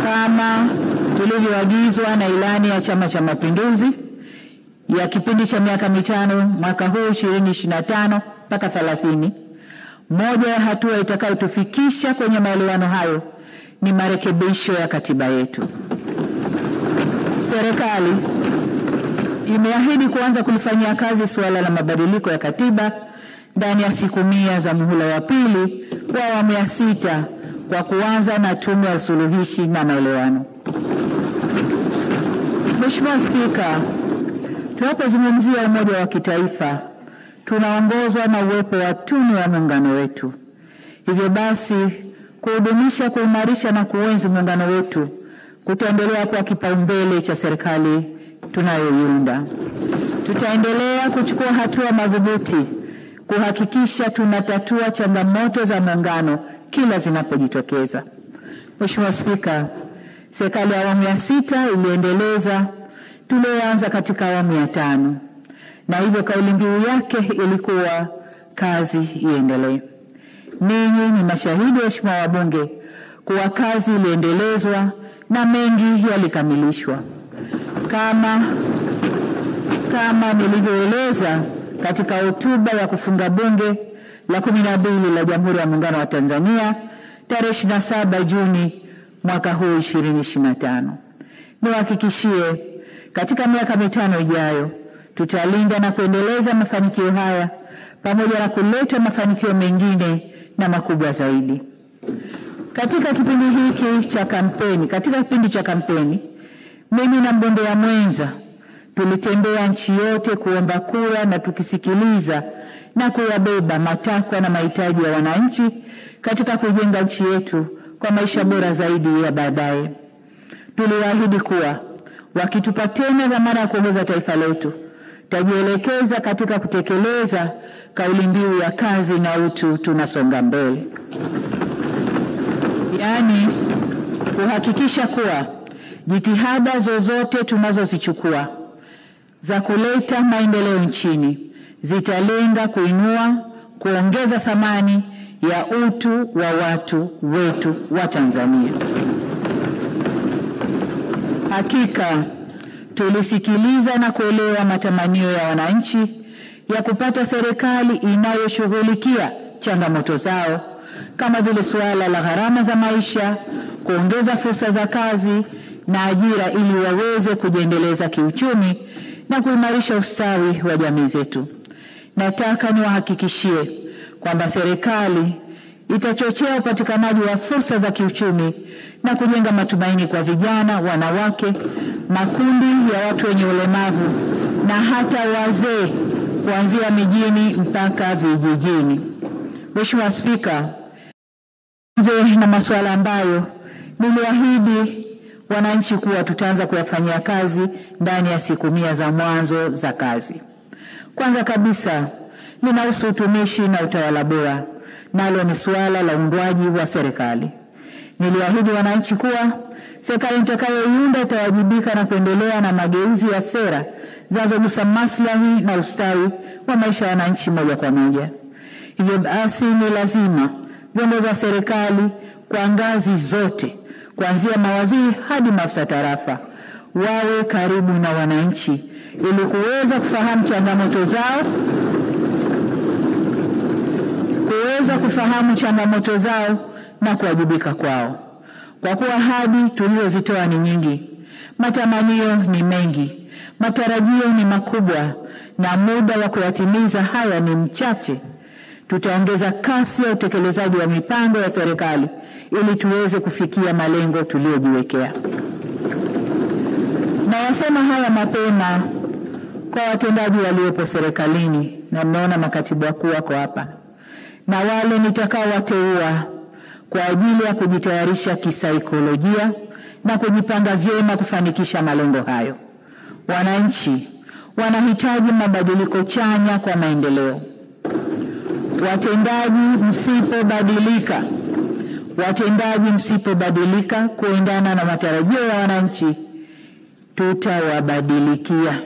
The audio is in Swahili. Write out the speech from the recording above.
kama tulivyoagizwa na ilani ya Chama cha Mapinduzi ya kipindi cha miaka mitano mwaka huu 2025 mpaka 30. Moja ya hatua itakayotufikisha kwenye maelewano hayo ni marekebisho ya katiba yetu. Serikali imeahidi kuanza kulifanyia kazi suala la mabadiliko ya katiba ndani ya siku 100 za muhula wa pili wa awamu ya 6 kwa kuanza na tume ya usuluhishi na maelewano. Mheshimiwa Spika, tunapozungumzia umoja wa kitaifa tunaongozwa na uwepo wa tunu ya muungano wetu. Hivyo basi kuhudumisha, kuimarisha na kuenzi muungano wetu kutaendelea kuwa kipaumbele cha serikali tunayoiunda. Tutaendelea kuchukua hatua madhubuti kuhakikisha tunatatua changamoto za muungano kila zinapojitokeza. Mheshimiwa Spika, serikali ya awamu ya 6 iliendeleza tulioanza katika awamu ya 5, na hivyo kauli mbiu yake ilikuwa kazi iendelee. Ninyi ni mashahidi, waheshimiwa wabunge, kuwa kazi iliendelezwa na mengi yalikamilishwa. Kama nilivyoeleza katika hotuba ya kufunga bunge la 12 la Jamhuri ya Muungano wa Tanzania tarehe 27 Juni mwaka huu 2025. Niwahakikishie katika miaka mitano ijayo tutalinda na kuendeleza mafanikio haya pamoja na kuleta mafanikio mengine na makubwa zaidi. Katika kipindi cha kampeni, mimi na mgombea mwenza tulitembea nchi yote kuomba kura na tukisikiliza na kuyabeba matakwa na mahitaji ya wananchi katika kujenga nchi yetu kwa maisha bora zaidi ya baadaye. Tuliwaahidi kuwa wakitupa tena dhamana ya kuongoza taifa letu, tutajielekeza katika kutekeleza kauli mbiu ya kazi na utu, tunasonga mbele. Yaani kuhakikisha kuwa jitihada zozote tunazozichukua za kuleta maendeleo nchini zitalenga kuinua, kuongeza thamani ya utu wa watu wetu wa Tanzania. Hakika tulisikiliza na kuelewa matamanio ya wananchi ya kupata serikali inayoshughulikia changamoto zao kama vile suala la gharama za maisha, kuongeza fursa za kazi na ajira ili waweze kujiendeleza kiuchumi na kuimarisha ustawi wa jamii zetu. Nataka niwahakikishie kwamba serikali itachochea upatikanaji wa fursa za kiuchumi na kujenga matumaini kwa vijana, wanawake, makundi ya watu wenye ulemavu na hata wazee kuanzia mijini mpaka vijijini. Mheshimiwa Spika, na masuala ambayo niliahidi wananchi kuwa tutaanza kuyafanyia kazi ndani ya siku 100 za mwanzo za kazi. Kwanza kabisa linahusu utumishi na utawala bora, nalo ni suala la uundwaji wa serikali. Niliahidi wananchi kuwa serikali nitakayoiunda itawajibika na kuendelea na mageuzi ya sera zinazogusa maslahi na ustawi wa maisha ya wananchi moja kwa moja. Hivyo basi ni lazima viongozi wa serikali kwa ngazi zote kuanzia mawaziri hadi maafisa tarafa wawe karibu na wananchi ili kuweza kufahamu changamoto zao na kuwajibika kwao. Kwa kuwa ahadi tulizozitoa ni nyingi, matamanio ni mengi, matarajio ni makubwa na muda wa kuyatimiza haya ni mchache, tutaongeza kasi ya utekelezaji wa mipango ya serikali ili tuweze kufikia malengo tuliyojiwekea. Na wasema haya mapema kwa watendaji waliopo serikalini, na mnaona makatibu wakuu wako hapa, na wale nitakaowateua kwa ajili ya kujitayarisha kisaikolojia na kujipanga vyema kufanikisha malengo hayo. Wananchi wanahitaji mabadiliko chanya kwa maendeleo. Watendaji msipobadilika kuendana na matarajio ya wananchi, tutawabadilikia.